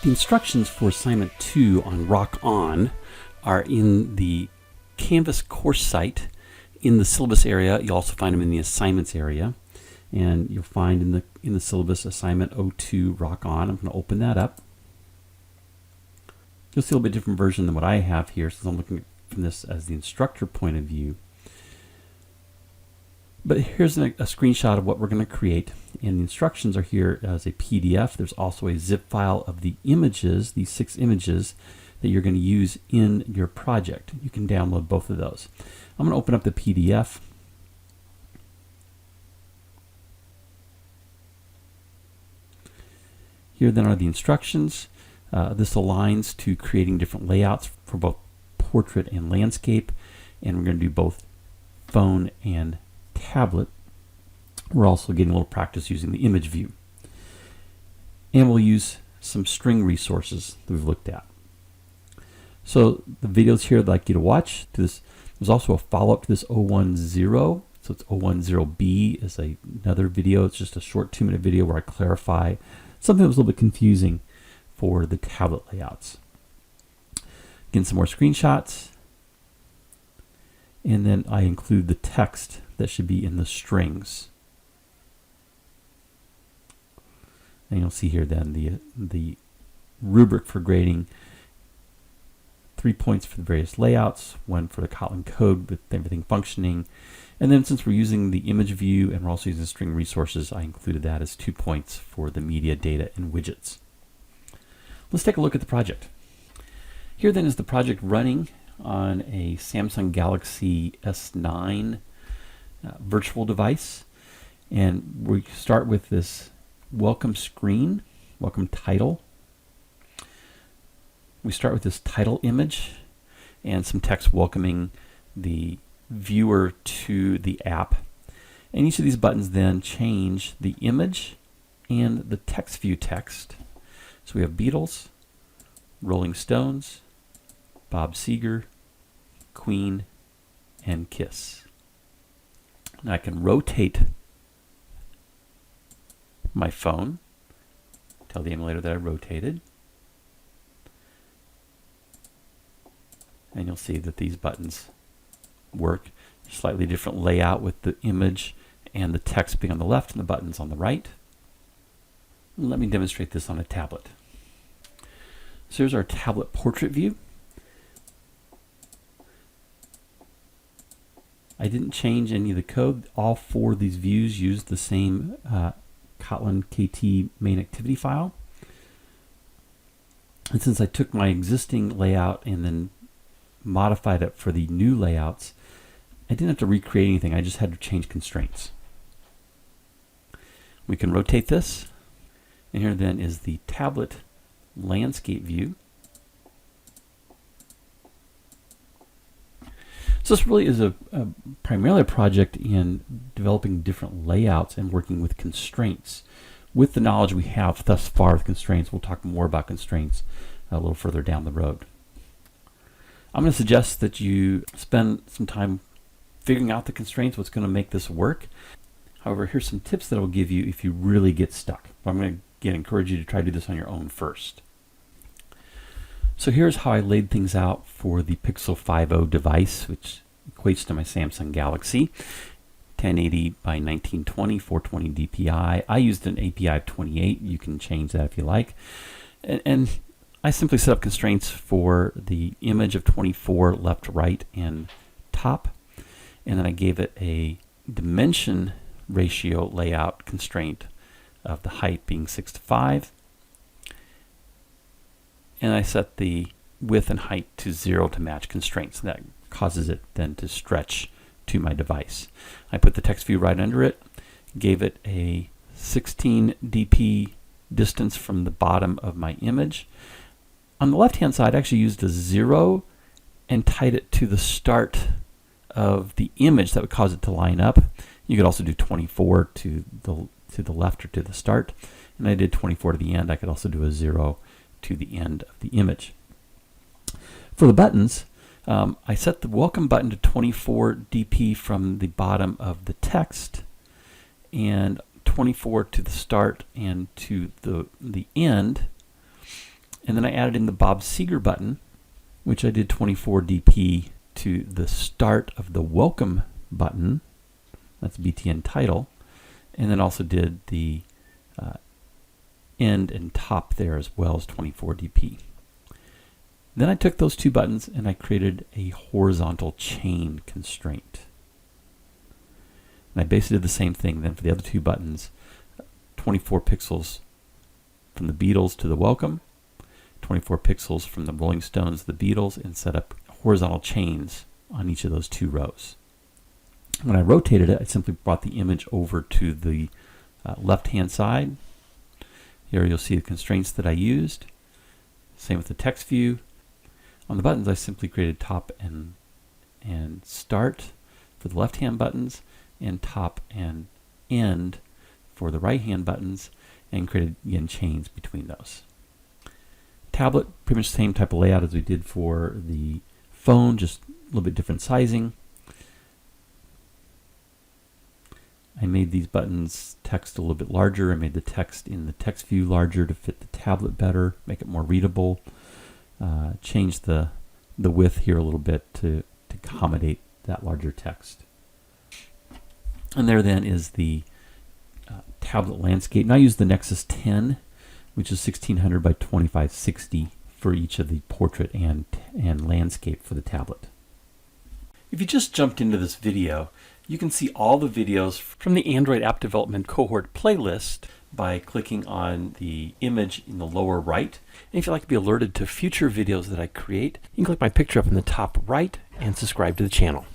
The instructions for assignment 2 on Rock On are in the Canvas course site in the syllabus area. You'll also find them in the assignments area, and you'll find in the syllabus assignment 02 Rock On. I'm going to open that up. You'll see a little bit different version than what I have here, since I'm looking from this as the instructor point of view. But here's a screenshot of what we're going to create, and the instructions are here as a PDF. There's also a zip file of the images, these 6 images that you're going to use in your project. You can download both of those. I'm going to open up the PDF. Here then are the instructions. This aligns to creating different layouts for both portrait and landscape, and we're going to do both phone and tablet. We're also getting a little practice using the ImageView. And we'll use some string resources that we've looked at. So the videos here I'd like you to watch. There's also a follow-up to this 010. So it's 010B is another video. It's just a short 2-minute video where I clarify something that was a little bit confusing for the tablet layouts. Again, some more screenshots. And then I include the text that should be in the strings. And you'll see here then the rubric for grading. 3 points for the various layouts, 1 for the Kotlin code with everything functioning. And then since we're using the ImageView and we're also using string resources, I included that as 2 points for the media, data, and widgets. Let's take a look at the project. Here then is the project running on a Samsung Galaxy S9 virtual device. And we start with this welcome screen, welcome title. We start with this title image and some text welcoming the viewer to the app. And each of these buttons then change the image and the TextView text. So we have Beatles, Rolling Stones, Bob Seger, Queen, and Kiss. Now I can rotate my phone, tell the emulator that I rotated, and you'll see that these buttons work. Slightly different layout with the image and the text being on the left and the buttons on the right. Let me demonstrate this on a tablet. So here's our tablet portrait view. I didn't change any of the code. All 4 of these views use the same Kotlin KT main activity file. And since I took my existing layout and then modified it for the new layouts, I didn't have to recreate anything. I just had to change constraints. We can rotate this. And here then is the tablet landscape view. So this really is primarily a project in developing different layouts and working with constraints. With the knowledge we have thus far with constraints, we'll talk more about constraints a little further down the road. I'm going to suggest that you spend some time figuring out the constraints, what's going to make this work. However, here's some tips that I will give you if you really get stuck. I'm going to again encourage you to try to do this on your own first. So here's how I laid things out for the Pixel 5.0 device, which equates to my Samsung Galaxy. 1080 by 1920, 420 DPI. I used an API of 28. You can change that if you like. And I simply set up constraints for the image of 24 left, right, and top. And then I gave it a dimension ratio layout constraint of the height being 6:5. And I set the width and height to 0 to match constraints. That causes it then to stretch to my device. I put the text view right under it, gave it a 16 dp distance from the bottom of my image. On the left hand side, I actually used a 0 and tied it to the start of the image. That would cause it to line up. You could also do 24 to the left or to the start, and I did 24 to the end. I could also do a 0 to the end of the image. For the buttons, I set the welcome button to 24 dp from the bottom of the text and 24 to the start and to the end. And then I added in the Bob Seger button, which I did 24 dp to the start of the welcome button. That's BTN title. And then also did the end and top there as well as 24 dp. Then I took those two buttons and I created a horizontal chain constraint. And I basically did the same thing then for the other two buttons, 24 pixels from the Beatles to the welcome, 24 pixels from the Rolling Stones to the Beatles, and set up horizontal chains on each of those two rows. When I rotated it, I simply brought the image over to the left-hand side. Here you'll see the constraints that I used. Same with the text view. On the buttons, I simply created top and start for the left-hand buttons, and top and end for the right-hand buttons, and created, again, chains between those. Tablet, pretty much the same type of layout as we did for the phone, just a little bit different sizing. I made these buttons text a little bit larger. I made the text in the text view larger to fit the tablet better, make it more readable. Change the width here a little bit to accommodate that larger text. And there then is the tablet landscape. Now I use the Nexus 10, which is 1600 by 2560 for each of the portrait and landscape for the tablet. If you just jumped into this video, you can see all the videos from the Android App Development Cohort playlist by clicking on the image in the lower right. And if you'd like to be alerted to future videos that I create, you can click my picture up in the top right and subscribe to the channel.